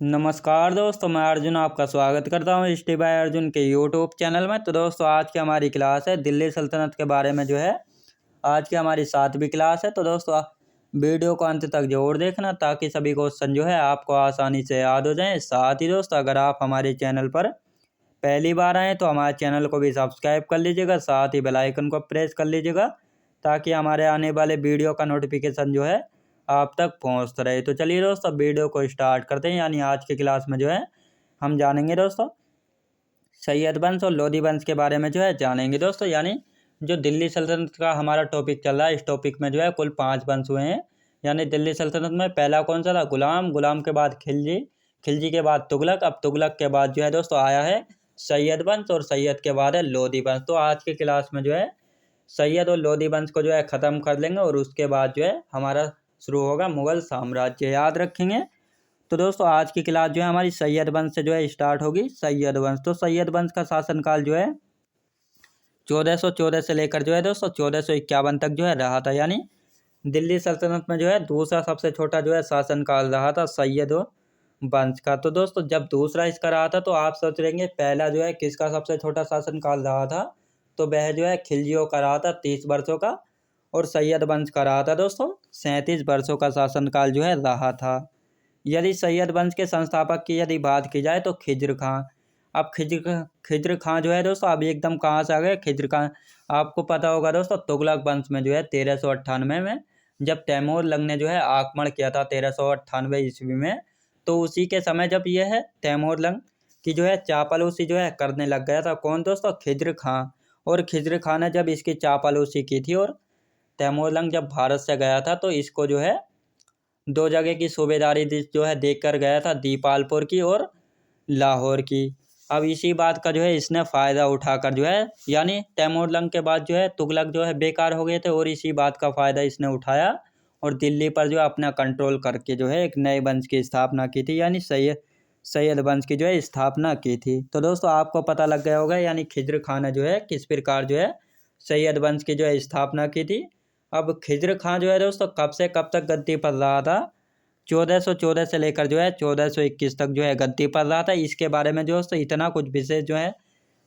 नमस्कार दोस्तों, मैं अर्जुन आपका स्वागत करता हूँ स्टे बाय अर्जुन के यूट्यूब चैनल में। तो दोस्तों आज की हमारी क्लास है दिल्ली सल्तनत के बारे में आज की हमारी 7वीं क्लास है। तो दोस्तों वीडियो को अंत तक जरूर देखना ताकि सभी क्वेश्चन आपको आसानी से याद हो जाएं। साथ ही दोस्तों अगर आप हमारे चैनल पर पहली बार आएँ तो हमारे चैनल को भी सब्सक्राइब कर लीजिएगा, साथ ही बेल आइकन को प्रेस कर लीजिएगा ताकि हमारे आने वाले वीडियो का नोटिफिकेशन आप तक पहुंचता रहे। तो चलिए दोस्तों वीडियो को स्टार्ट करते हैं। यानी आज की क्लास में हम जानेंगे दोस्तों सैयद वंश और लोधी वंश के बारे में जानेंगे दोस्तों। यानी जो दिल्ली सल्तनत का हमारा टॉपिक चल रहा है, इस टॉपिक में कुल 5 वंश हुए हैं। यानी दिल्ली सल्तनत में पहला कौन सा था? गुलाम। गुलाम के बाद खिलजी, खिलजी के बाद तुगलक, अब तुगलक के बाद दोस्तों आया है सैयद वंश, और सैयद के बाद है लोधी वंश। तो आज की क्लास में सैयद और लोधी वंश को ख़त्म कर लेंगे और उसके बाद हमारा शुरू होगा मुगल साम्राज्य। याद रखेंगे। तो दोस्तों आज की क्लास हमारी सैयद वंश से स्टार्ट होगी। सैयद वंश, तो सैयद वंश का शासनकाल 1414 से लेकर दोस्तों 1451 तक रहा था। यानी दिल्ली सल्तनत में दूसरा सबसे छोटा शासनकाल रहा था सैयद वंश का। तो दोस्तों जब दूसरा इसका रहा था तो आप सोच रहेंगे पहला किसका सबसे छोटा शासनकाल रहा था? तो वह खिलजियों का रहा था 30 वर्षों का, और सैयद वंश का रहा था दोस्तों 37 वर्षों का शासनकाल रहा था। यदि सैयद वंश के संस्थापक की यदि बात की जाए तो खिज्र खां। अब खिज्र खां दोस्तों अब एकदम कहाँ से आ गए? खिज्र खां आपको पता होगा दोस्तों तुगलक वंश में 1398 में जब तैमूरलंग ने आक्रमण किया था 1398 ईस्वी में, तो उसी के समय जब यह है तैमूरलंग की चापलूसी करने लग गया था। कौन दोस्तों? खिज्र खां। और खिज्र खां ने जब इसकी चापलूसी की थी और तैमूरलंग जब भारत से गया था तो इसको दो जगह की सूबेदारी देख कर गया था, दीपालपुर की और लाहौर की। अब इसी बात का इसने फ़ायदा उठाकर यानी तैमूरलंग के बाद तुगलक बेकार हो गए थे, और इसी बात का फ़ायदा इसने उठाया और दिल्ली पर अपना कंट्रोल करके एक नए वंश की स्थापना की थी। यानी सैयद वंश की स्थापना की थी। तो दोस्तों आपको पता लग गया होगा यानी खिज्र खां ने किस प्रकार सैयद वंश की स्थापना की थी। अब खिज्र खां दोस्तों कब से कब तक गद्दी पर रहा था? 1414 से लेकर 1421 तक गद्दी पर रहा था। इसके बारे में दोस्तों इतना कुछ विशेष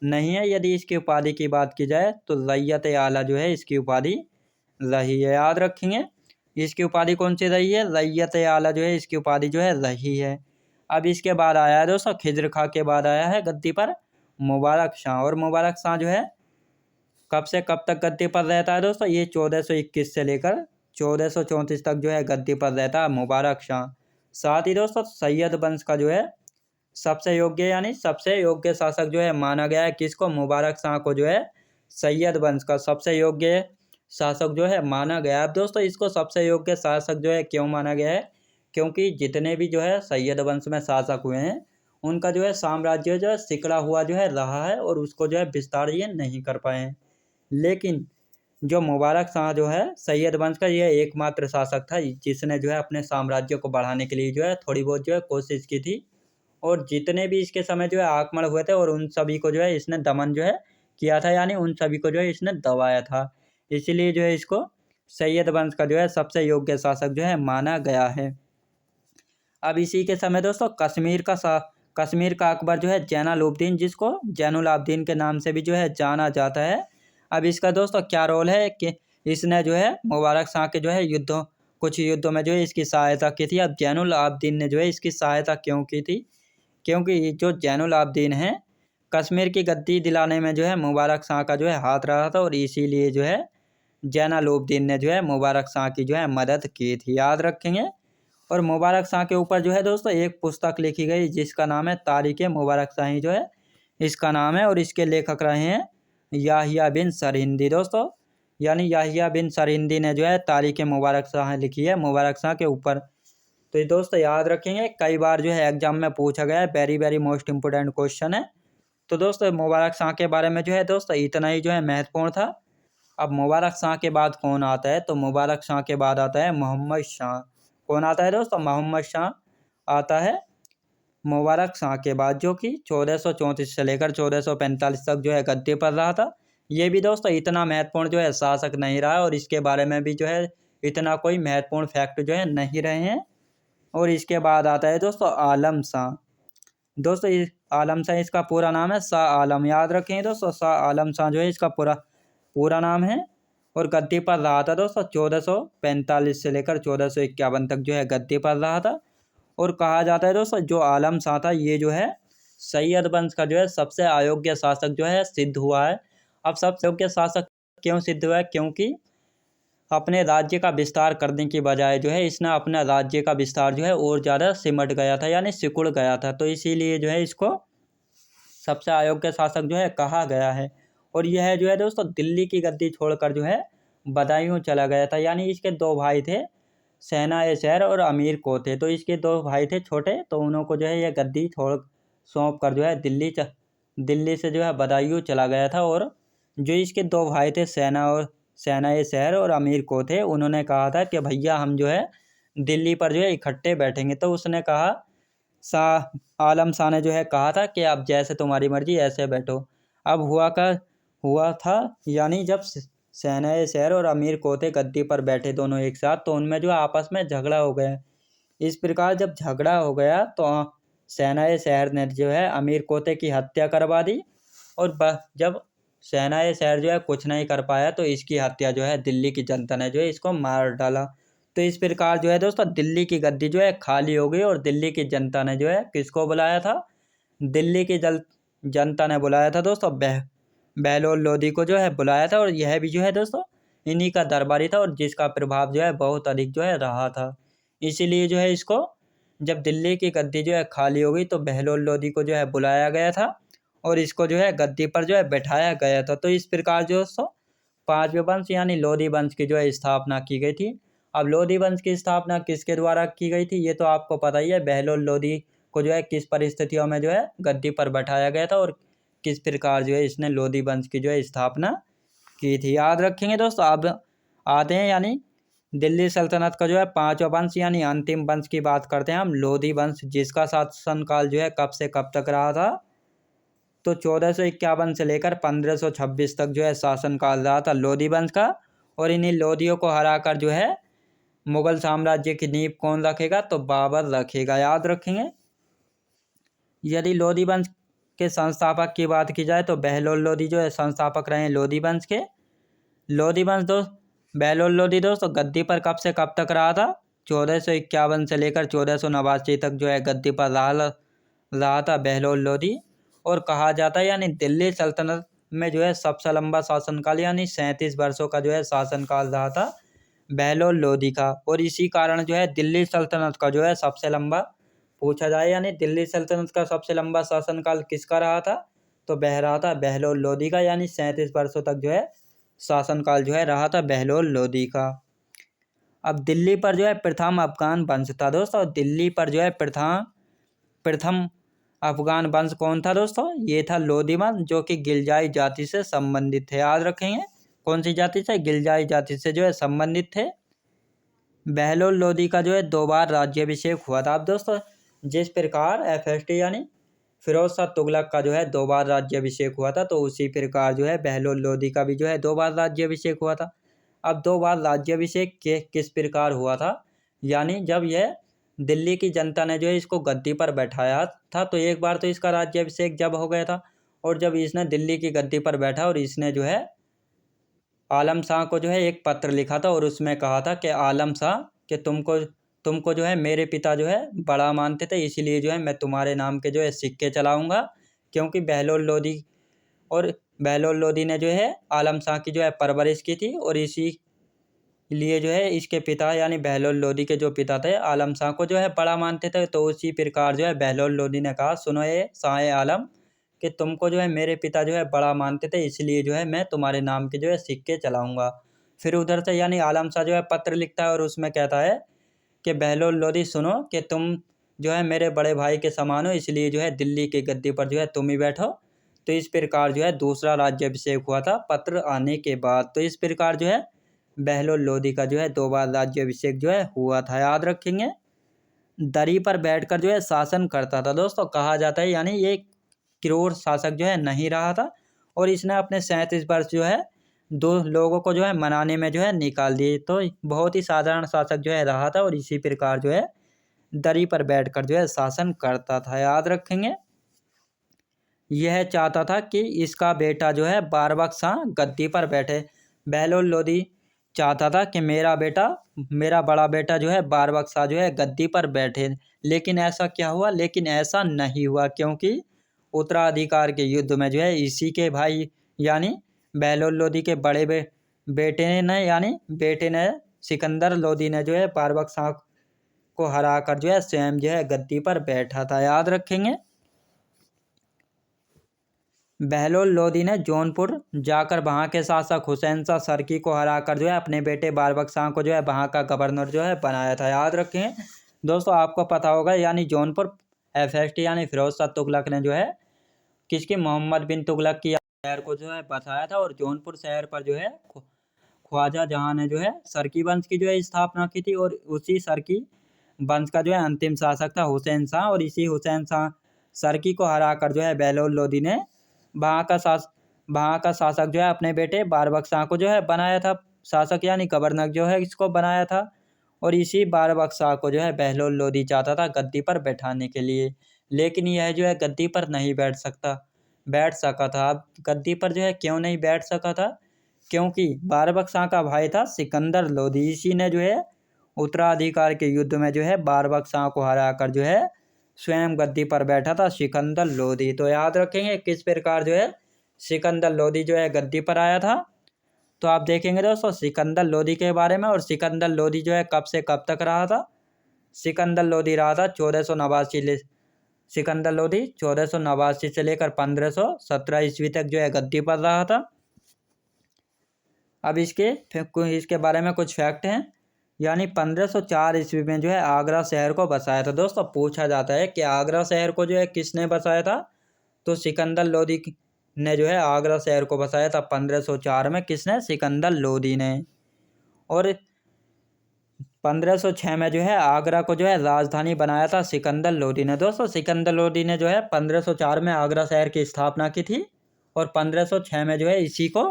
नहीं है। यदि इसकी उपाधि की बात की जाए तो रैयत आला इसकी उपाधि रही है। याद रखेंगे इसकी उपाधि कौन सी रही है? रैयत आला इसकी उपाधि रही है। अब इसके बाद आया है दोस्तों खिज्र खां के बाद आया है गद्दी पर मुबारक शाह, और मुबारक शाह कब से कब तक गद्दी पर रहता है दोस्तों? ये 1421 से लेकर 1434 तक गद्दी पर रहता है मुबारक शाह। साथ ही दोस्तों सैयद वंश का सबसे योग्य यानी सबसे योग्य शासक माना गया है किसको? मुबारक शाह को सैयद वंश का सबसे योग्य शासक माना गया है। अब दोस्तों इसको सबसे योग्य शासक क्यों माना गया है? क्योंकि जितने भी सैयद वंश में शासक हुए हैं उनका साम्राज्य सिकड़ा हुआ रहा है और उसको विस्तार ये नहीं कर पाए हैं। लेकिन जो मुबारक शाह सैयद वंश का ये एकमात्र शासक था जिसने अपने साम्राज्य को बढ़ाने के लिए थोड़ी बहुत कोशिश की थी, और जितने भी इसके समय आक्रमण हुए थे और उन सभी को इसने दमन किया था, यानी उन सभी को इसने दबाया था। इसीलिए इसको सैयद वंश का सबसे योग्य शासक माना गया है। अब इसी के समय दोस्तों कश्मीर का अकबर जैनुलाब्दीन, जिसको जैनुलाब्दीन के नाम से भी जाना जाता है। अब इसका दोस्तों क्या रोल है कि इसने मुबारक शाह के कुछ युद्धों में इसकी सहायता की थी। अब जैनुलाब्दीन ने इसकी सहायता क्यों की थी? क्योंकि जो जैनुलाब्दीन है कश्मीर की गद्दी दिलाने में मुबारक शाह का हाथ रहा था, और इसीलिए जैनुलाब्दीन ने मुबारक शाह की मदद की थी। याद रखेंगे। और मुबारक शाह के ऊपर दोस्तों एक पुस्तक लिखी गई जिसका नाम है तारीख़ मुबारक शाही इसका नाम है, और इसके लेखक रहे हैं याहिया बिन सरहिंदी दोस्तों। यानी याहिया बिन सरहिंदी ने तारीख़ मुबारक शाह लिखी है मुबारक शाह के ऊपर। तो ये दोस्तों याद रखेंगे, कई बार एग्जाम में पूछा गया है, very very most important question है। तो दोस्तों मुबारक शाह के बारे में दोस्तों इतना ही महत्वपूर्ण था। अब मुबारक शाह के बाद कौन आता है? तो मुबारक शाह के बाद आता है मोहम्मद शाह। कौन आता है दोस्तों? मोहम्मद शाह आता है मुबारक शाह के बाद, जो कि 1434 से लेकर 1445 तक गद्दी पर रहा था। ये भी दोस्तों इतना महत्वपूर्ण शासक नहीं रहा, और इसके बारे में भी इतना कोई महत्वपूर्ण फैक्ट नहीं रहे हैं। और इसके बाद आता है दोस्तों आलम शाह। दोस्तों इस आलम शाह इसका पूरा नाम है शाह आलम, याद रखेंगे दोस्तों, शाह आलम शाह जो है इसका पूरा नाम है। और गद्दी पर रहा था दोस्तों 1445 से लेकर 1451 तक जो है गद्दी पर रहा था। और कहा जाता है दोस्तों जो आलम शाह था ये जो है सैयद वंश का जो है सबसे अयोग्य शासक जो है सिद्ध हुआ है। अब सबसे अयोग्य शासक क्यों सिद्ध हुआ है? क्योंकि अपने राज्य का विस्तार करने की बजाय जो है इसने अपना राज्य का विस्तार जो है और ज़्यादा सिमट गया था, यानी सिकुड़ गया था, तो इसीलिए जो है इसको सबसे अयोग्य शासक जो है कहा गया है। और यह जो है दोस्तों दिल्ली की गद्दी छोड़कर जो है बदायूं चला गया था, यानी इसके दो भाई थे, सेना-ए-शहर और अमीर को थे। तो इसके दो भाई थे छोटे, तो उनको जो है यह गद्दी सौंप कर जो है दिल्ली से जो है बदायूं चला गया था। और जो इसके दो भाई थे सेना-ए-शहर और अमीर को थे, उन्होंने कहा था कि भैया हम जो है दिल्ली पर जो है इकट्ठे बैठेंगे। तो उसने कहा आलम शाह ने जो है कहा था कि अब जैसे तुम्हारी मर्जी ऐसे बैठो। अब हुआ था यानी जब सेना-ए-शहर और अमीर कोते गद्दी पर बैठे दोनों एक साथ, तो उनमें जो आपस में झगड़ा हो गया। इस प्रकार जब झगड़ा हो गया तो सेना-ए-शहर ने जो है अमीर कोते की हत्या करवा दी। और जब सेना-ए-शहर जो है कुछ नहीं कर पाया तो इसकी हत्या जो है दिल्ली की जनता ने जो है इसको मार डाला। तो इस प्रकार जो है दोस्तों दिल्ली की गद्दी जो है खाली हो गई। और दिल्ली की जनता ने जो है किसको बुलाया था? दिल्ली की जनता ने बुलाया था दोस्तों बहलोल लोधी को जो है बुलाया था। और यह भी जो है दोस्तों इन्हीं का दरबारी था और जिसका प्रभाव जो है बहुत अधिक जो है रहा था। इसीलिए जो है इसको जब दिल्ली की गद्दी जो है खाली हो गई तो बहलोल लोधी को जो है बुलाया गया था और इसको जो है गद्दी पर जो है बैठाया गया था। तो इस प्रकार जो दोस्तों पांचवें वंश यानी लोधी वंश की जो है स्थापना की गई थी। अब लोधी वंश की स्थापना किसके द्वारा की गई थी ये तो आपको पता ही है। बहलोल लोधी को जो है किस परिस्थितियों में जो है गद्दी पर बैठाया गया था और किस प्रकार जो है इसने लोधी वंश की जो है स्थापना की थी, याद रखेंगे दोस्तों। अब आते हैं यानी दिल्ली सल्तनत का जो है पांचवा वंश यानी अंतिम वंश की बात करते हैं हम, लोधी वंश, जिसका शासनकाल जो है कब से कब तक रहा था? तो 1451 से लेकर 1526 तक जो है शासनकाल रहा था लोधी वंश का। और इन्हीं लोधियों को हराकर जो है मुगल साम्राज्य की नींव कौन रखेगा? तो बाबर रखेगा, याद रखेंगे। यदि लोधी वंश के संस्थापक की बात की जाए तो बहलोल लोधी जो है संस्थापक रहे लोधी वंश के। लोधी वंश बहलोल लोधी दोस्तों गद्दी पर कब से कब तक रहा था? 1451 से लेकर 1489 तक जो है गद्दी पर रहा था बहलोल लोधी। और कहा जाता है यानी दिल्ली सल्तनत में जो है सबसे लंबा शासनकाल यानी 37 वर्षों का जो है शासनकाल रहा था बहलोल लोधी का। और इसी कारण जो है दिल्ली सल्तनत का जो है सबसे लंबा पूछा जाए यानी दिल्ली सल्तनत का सबसे लंबा शासनकाल किसका रहा था? तो रहा था बहलोल लोधी का, यानी 37 वर्षों तक जो है शासनकाल जो है रहा था बहलोल लोधी का। अब दिल्ली पर जो है प्रथम अफगान वंश था दोस्तों। दिल्ली पर जो है प्रथम अफगान वंश कौन था दोस्तों? ये था लोधी वंश, जो कि गिलजाई जाति से संबंधित थे, याद रखेंगे। कौन सी जाति से? गिलजाई जाति से जो है संबंधित थे। बहलोल लोधी का जो है 2 बार राज्याभिषेक हुआ था। अब दोस्तों जिस प्रकार FST यानी फिरोज शाह तुगलक का जो है 2 बार राज्याभिषेक हुआ था, तो उसी प्रकार जो है बहलोल लोधी का भी जो है 2 बार राज्याभिषेक हुआ था। अब 2 बार राज्याभिषेक किस प्रकार हुआ था? यानी जब यह दिल्ली की जनता ने जो है इसको गद्दी पर बैठाया था, तो एक बार तो इसका राज्याभिषेक जब हो गया था और जब इसने दिल्ली की गद्दी पर बैठा और इसने जो है आलम शाह को जो है एक पत्र लिखा था और उसमें कहा था कि आलम शाह कि तुमको जो है मेरे पिता जो है बड़ा मानते थे, इसीलिए जो है मैं तुम्हारे नाम के जो है सिक्के चलाऊंगा। क्योंकि बहलोल लोधी ने जो है आलम शाह की जो है परवरिश की थी और इसी लिए जो है इसके पिता यानी बहलोल लोधी के जो पिता थे आलम शाह को जो है बड़ा मानते थे। तो उसी प्रकार जो है बहलोल लोधी ने कहा सुनो ये शाह आलम कि तुमको जो है मेरे पिता जो है बड़ा मानते थे, इसलिए जो है मैं तुम्हारे नाम के जो है सिक्के चलाऊंगा। फिर उधर से यानी आलम शाह जो है पत्र लिखता है और उसमें कहता है कि बहलोल लोधी सुनो कि तुम जो है मेरे बड़े भाई के समान हो, इसलिए जो है दिल्ली की गद्दी पर जो है तुम ही बैठो। तो इस प्रकार जो है दूसरा राज्याभिषेक हुआ था पत्र आने के बाद। तो इस प्रकार जो है बहलोल लोधी का जो है 2 बार राज्याभिषेक जो है हुआ था, याद रखेंगे। दरी पर बैठकर जो है शासन करता था दोस्तों, कहा जाता है यानी ये क्रूर शासक जो है नहीं रहा था और इसने अपने 37 वर्ष जो है 2 लोगों को जो है मनाने में जो है निकाल दिए। तो बहुत ही साधारण शासक जो है रहा था और इसी प्रकार जो है दरी पर बैठकर जो है शासन करता था। याद रखेंगे, यह चाहता था कि इसका बेटा जो है बारबक शाह गद्दी पर बैठे। बहलोल लोदी चाहता था कि मेरा बड़ा बेटा जो है बारबक शाह जो है गद्दी पर बैठे। लेकिन ऐसा क्या हुआ? लेकिन ऐसा नहीं हुआ, क्योंकि उत्तराधिकार के युद्ध में जो है इसी के भाई यानी बहलोल लोदी के बड़े बेटे ने सिकंदर लोदी ने जो है बारबक शाह को हराकर जो है स्वयं जो है गद्दी पर बैठा था। याद रखेंगे, बहलोल लोदी ने जौनपुर जाकर वहाँ के शासक हुसैन शाह सरकी को हराकर जो है अपने बेटे बारबक शाह को जो है वहाँ का गवर्नर जो है बनाया था। याद रखें दोस्तों, आपको पता होगा यानी जौनपुर FST यानी फिरोज शाह तुगलक ने जो है किसकी मोहम्मद बिन तुगलक की शहर को जो है बसाया था। और जौनपुर शहर पर जो है ख्वाजा जहाँ ने जो है सरकी वंश की जो है स्थापना की थी। और उसी सरकी वंश का जो है अंतिम शासक था हुसैन शाह। और इसी हुसैन शाह सरकी को हराकर जो है बहलोल लोदी ने वहाँ का शासक जो है अपने बेटे बारबक शाह को जो है बनाया था शासक यानी गवर्नर जो है इसको बनाया था। और इसी बारबक शाह को जो है बहलोल लोदी चाहता था गद्दी पर बैठाने के लिए। लेकिन यह जो है गद्दी पर नहीं बैठ सका था। अब गद्दी पर जो है क्यों नहीं बैठ सका था? क्योंकि बारबक शाह का भाई था सिकंदर लोदी। इसी ने जो है उत्तराधिकार के युद्ध में जो है बारबक शाह को हराकर जो है स्वयं गद्दी पर बैठा था सिकंदर लोदी। तो याद रखेंगे किस प्रकार जो है सिकंदर लोदी जो है गद्दी पर आया था। तो आप देखेंगे दोस्तों सिकंदर लोदी के बारे में। और सिकंदर लोदी जो है कब से कब तक रहा था? सिकंदर लोदी रहा था 1489 सिकंदर लोदी 1489 से लेकर 1517 ईस्वी तक जो है गद्दी पर रहा था। अब इसके बारे में कुछ फैक्ट हैं। यानी 1504 ईस्वी में जो है आगरा शहर को बसाया था। दोस्तों पूछा जाता है कि आगरा शहर को जो है किसने बसाया था? तो सिकंदर लोदी ने जो है आगरा शहर को बसाया था 1504 में। किसने? सिकंदर लोदी ने। और 1506 में जो है आगरा को जो है राजधानी बनाया था सिकंदर लोदी ने। दोस्तों सिकंदर लोदी ने जो है 1504 में आगरा शहर की स्थापना की थी। और 1506 में जो है इसी को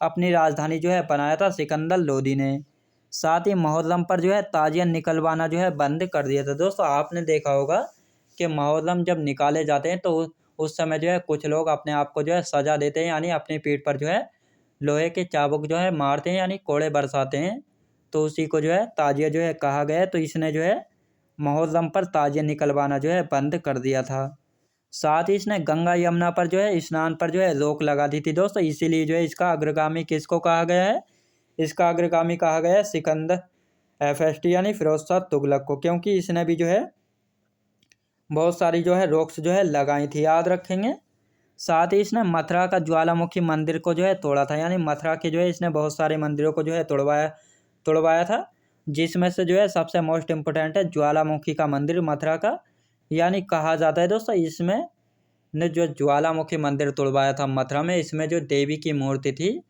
अपनी राजधानी जो है बनाया था सिकंदर लोदी ने। साथ ही मुहर्रम पर जो है ताजिया निकलवाना जो है बंद कर दिया था। दोस्तों आपने देखा होगा कि मुहर्रम जब निकाले जाते हैं तो उस समय जो है कुछ लोग अपने आप को जो है सजा देते हैं यानी अपनी पीठ पर जो है लोहे के चाबुक जो है मारते हैं यानी कोड़े बरसाते हैं। तो उसी को जो है ताजिया जो है कहा गया है। तो इसने जो है मुहर्रम पर ताजिया निकलवाना जो है बंद कर दिया था। साथ ही इसने गंगा यमुना पर जो है स्नान पर जो है रोक लगा दी थी। दोस्तों इसीलिए जो है इसका अग्रगामी किसको कहा गया है? इसका अग्रगामी कहा गया है सिकंदर FST यानी फिरोज शाह तुगलक को, क्योंकि इसने भी जो है बहुत सारी जो है रोक्स जो है लगाई थी। याद रखेंगे, साथ ही इसने मथुरा का ज्वालामुखी मंदिर को जो है तोड़ा था। यानी मथुरा के जो है इसने बहुत सारे मंदिरों को जो है तोड़वाया था। जिसमें से जो है सबसे मोस्ट इम्पोर्टेंट है ज्वालामुखी का मंदिर मथुरा का। यानी कहा जाता है दोस्तों इसमें ने जो ज्वालामुखी मंदिर तोड़वाया था मथुरा में, इसमें जो देवी की मूर्ति थी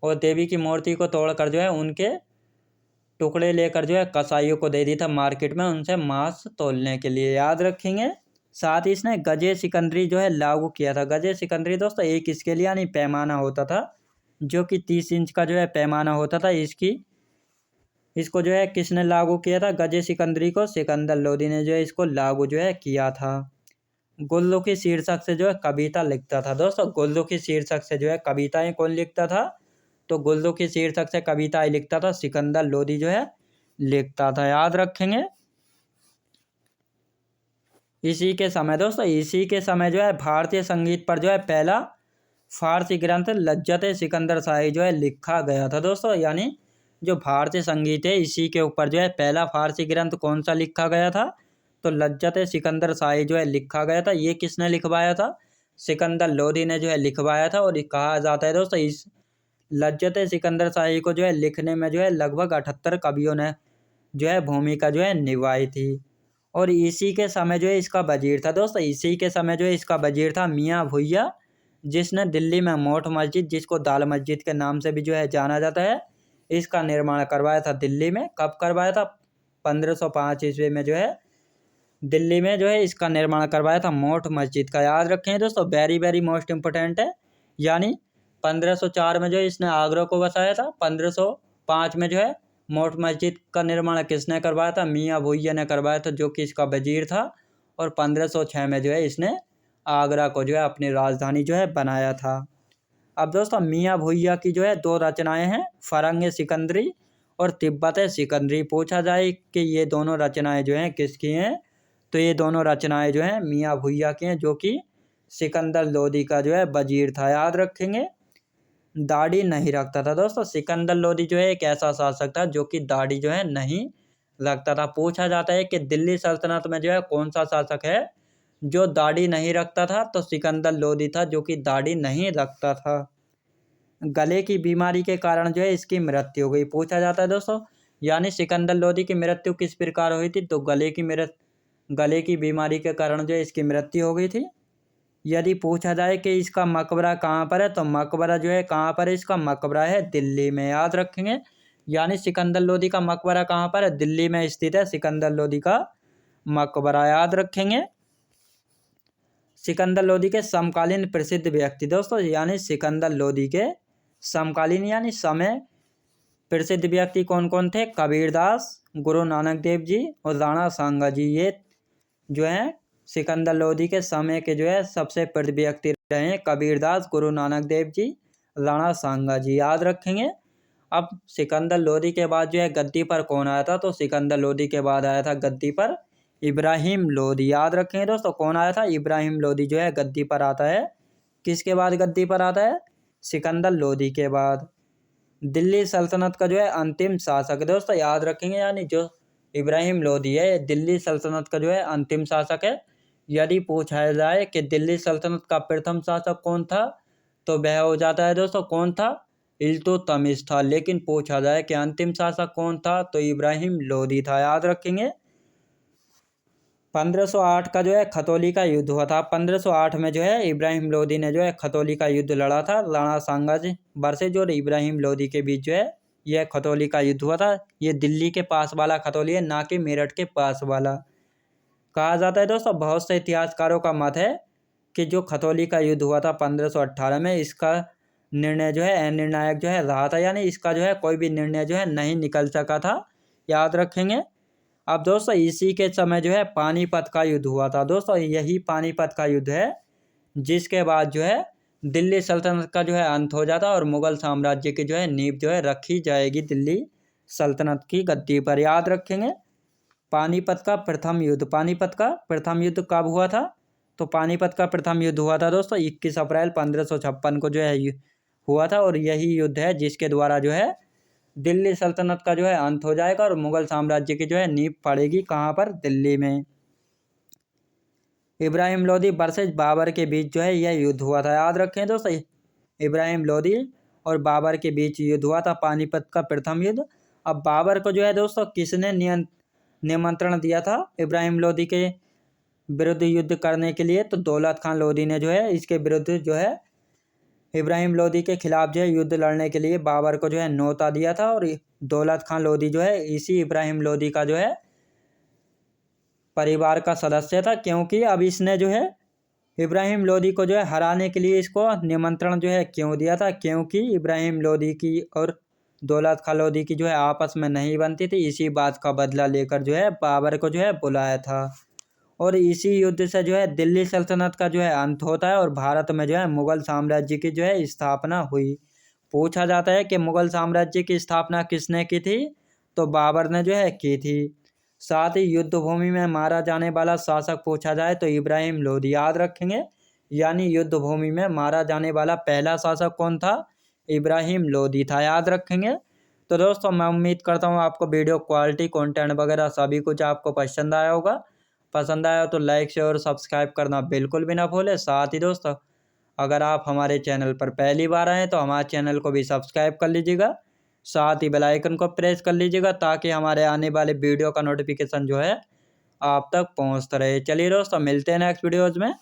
और देवी की मूर्ति को तोड़कर जो है उनके टुकड़े लेकर जो है कसाईयों को दे दी था मार्केट में उनसे मांस तोलने के लिए। याद रखेंगे, साथ ही इसने गजे सिकंदरी जो है लागू किया था। गजे सिकंदरी दोस्तों एक इसके लिए यानी पैमाना होता था जो कि 30 इंच का जो है पैमाना होता था। इसको जो है किसने लागू किया था? गजे सिकंदरी को सिकंदर लोदी ने जो है इसको लागू जो है किया था। गुल्लू की शीर्षक से जो है कविता लिखता था। दोस्तों गुल्लू की शीर्षक से जो है कविताएं कौन लिखता था? तो गुल्लू की शीर्षक से कविताएं लिखता था सिकंदर लोदी जो है लिखता था। याद रखेंगे, इसी के समय जो है भारतीय संगीत पर जो है पहला फारसी ग्रंथ लज्जत सिकंदर शाही जो है लिखा गया था। दोस्तों यानी जो भारतीय संगीत है इसी के ऊपर जो है पहला फारसी ग्रंथ कौन सा लिखा गया था? तो लज्जत सिकंदर शाही जो है लिखा गया था। ये किसने लिखवाया था? सिकंदर लोदी ने जो है लिखवाया था। और कहा जाता है दोस्तों इस लज्जत सिकंदर शाही को जो है लिखने में जो है लगभग 78 कवियों ने जो है भूमिका जो है निभाई थी। और इसी के समय जो है इसका वजीर था। दोस्तों इसी के समय जो है इसका वजीर था मियाँ भुइया, जिसने दिल्ली में मोठ मस्जिद जिसको दाल मस्जिद के नाम से भी जो है जाना जाता है इसका निर्माण करवाया था दिल्ली में। कब करवाया था? 1505 ईस्वी में जो है दिल्ली में जो है इसका निर्माण करवाया था मोठ मस्जिद का। याद रखें दोस्तों, वेरी वेरी मोस्ट इम्पोर्टेंट है। यानी 1504 में जो है इसने आगरा को बसाया था, 1505 में जो है मोट मस्जिद का निर्माण किसने करवाया था? मियाँ भुइया ने करवाया था, जो कि इसका वजीर था। और 1506 में जो है इसने आगरा को जो है अपनी राजधानी जो है बनाया था। अब दोस्तों मियाँ भुइया की जो है 2 रचनाएं हैं, फरंग सिकंदरी और तिब्बत सिकंदरी। पूछा जाए कि ये दोनों रचनाएं जो हैं किसकी हैं, तो ये दोनों रचनाएं जो हैं मियाँ भुइया की हैं, जो कि सिकंदर लोदी का जो है वजीर था। याद रखेंगे, दाढ़ी नहीं रखता था। दोस्तों सिकंदर लोदी जो है एक ऐसा शासक था जो कि दाढ़ी जो है नहीं रखता था। पूछा जाता है कि दिल्ली सल्तनत में जो है कौन सा शासक है जो दाढ़ी नहीं रखता था, तो सिकंदर लोदी था जो कि दाढ़ी नहीं रखता था। गले की बीमारी के कारण जो है इसकी मृत्यु हो गई। पूछा जाता है दोस्तों, यानी सिकंदर लोदी की मृत्यु किस प्रकार हुई थी, तो गले की बीमारी के कारण जो है इसकी मृत्यु हो गई थी। यदि पूछा जाए कि इसका मकबरा कहाँ पर है, तो मकबरा जो है कहाँ पर है, इसका मकबरा है दिल्ली में। याद रखेंगे, यानी सिकंदर लोदी का मकबरा कहाँ पर है, दिल्ली में स्थित है सिकंदर लोदी का मकबरा। याद रखेंगे, सिकंदर लोदी के समकालीन प्रसिद्ध व्यक्ति दोस्तों, यानी सिकंदर लोदी के समकालीन यानी समय प्रसिद्ध व्यक्ति कौन कौन थे? कबीरदास, गुरु नानक देव जी और राणा सांगा जी। ये जो है सिकंदर लोदी के समय के जो है सबसे प्रसिद्ध व्यक्ति रहे हैं, कबीरदास, गुरु नानक देव जी, राणा सांगा जी। याद रखेंगे। अब सिकंदर लोदी के बाद जो है गद्दी पर कौन आया था, तो सिकंदर लोदी के बाद आया था गद्दी पर इब्राहिम लोदी। याद रखेंगे दोस्तों, कौन आया था? इब्राहिम लोदी जो है गद्दी पर आता है। किसके बाद गद्दी पर आता है? सिकंदर लोदी के बाद। दिल्ली सल्तनत का जो है अंतिम शासक दोस्तों, याद रखेंगे, यानी जो इब्राहिम लोदी है दिल्ली सल्तनत का जो है अंतिम शासक है। यदि पूछा जाए कि दिल्ली सल्तनत का प्रथम शासक कौन था, तो वह हो जाता है दोस्तों कौन था? इल्तुतमिश था। लेकिन पूछा जाए कि अंतिम शासक कौन था, तो इब्राहिम लोदी था। याद रखेंगे। 1508 का जो है खतौली का युद्ध हुआ था। 1508 में जो है इब्राहिम लोदी ने जो है खतौली का युद्ध लड़ा था राणा सांगा जी वर्सेज और इब्राहिम लोदी के बीच जो है यह खतौली का युद्ध हुआ था। ये दिल्ली के पास वाला खतौली है, ना कि मेरठ के पास वाला। कहा जाता है दोस्तों, बहुत से इतिहासकारों का मत है कि जो खतौली का युद्ध हुआ था 1518 में, इसका निर्णय जो है अनिर्णायक जो है रहा था, यानी इसका जो है कोई भी निर्णय जो है नहीं निकल सका था। याद रखेंगे। अब दोस्तों इसी के समय जो है पानीपत का युद्ध हुआ था। दोस्तों यही पानीपत का युद्ध है जिसके बाद जो है दिल्ली सल्तनत का जो है अंत हो जाता और मुगल साम्राज्य की जो है नींव जो है रखी जाएगी दिल्ली सल्तनत की गद्दी पर। याद रखेंगे। पानीपत का प्रथम युद्ध कब हुआ था, तो पानीपत का प्रथम युद्ध हुआ था दोस्तों 21 अप्रैल 1556 को जो है हुआ था। और यही युद्ध है जिसके द्वारा जो है दिल्ली सल्तनत का जो है अंत हो जाएगा और मुगल साम्राज्य की जो है नींव पड़ेगी कहाँ पर? दिल्ली में। इब्राहिम लोदी वर्सेज बाबर के बीच जो है यह युद्ध हुआ था। याद रखें दोस्तों, इब्राहिम लोदी और बाबर के बीच युद्ध हुआ था, पानीपत का प्रथम युद्ध। अब बाबर को जो है दोस्तों किसने निमंत्रण दिया था इब्राहिम लोदी के विरुद्ध युद्ध करने के लिए, तो दौलत खान लोदी ने जो है इसके विरुद्ध जो है इब्राहिम लोदी के खिलाफ जो है युद्ध लड़ने के लिए बाबर को जो है न्योता दिया था। और दौलत खान लोदी जो है इसी इब्राहिम लोदी का जो है परिवार का सदस्य था, क्योंकि अब इसने जो है इब्राहिम लोदी को जो है हराने के लिए इसको निमंत्रण जो है क्यों दिया था, क्योंकि इब्राहिम लोदी की और दौलत खान लोदी की जो है आपस में नहीं बनती थी। इसी बात का बदला लेकर जो है बाबर को जो है बुलाया था। और इसी युद्ध से जो है दिल्ली सल्तनत का जो है अंत होता है और भारत में जो है मुगल साम्राज्य की जो है स्थापना हुई। पूछा जाता है कि मुगल साम्राज्य की स्थापना किसने की थी, तो बाबर ने जो है की थी। साथ ही युद्ध भूमि में मारा जाने वाला शासक पूछा जाए तो इब्राहिम लोदी। याद रखेंगे, यानी युद्ध भूमि में मारा जाने वाला पहला शासक कौन था? इब्राहिम लोदी था। याद रखेंगे। तो दोस्तों मैं उम्मीद करता हूँ आपको वीडियो क्वालिटी कंटेंट वगैरह सभी कुछ आपको पसंद आया होगा। पसंद आया तो लाइक शेयर और सब्सक्राइब करना बिल्कुल भी ना भूलें। साथ ही दोस्तों अगर आप हमारे चैनल पर पहली बार आए तो हमारे चैनल को भी सब्सक्राइब कर लीजिएगा, साथ ही बेल आइकन को प्रेस कर लीजिएगा ताकि हमारे आने वाले वीडियो का नोटिफिकेशन जो है आप तक पहुंचता रहे। चलिए दोस्तों मिलते हैं नेक्स्ट वीडियोज़ में।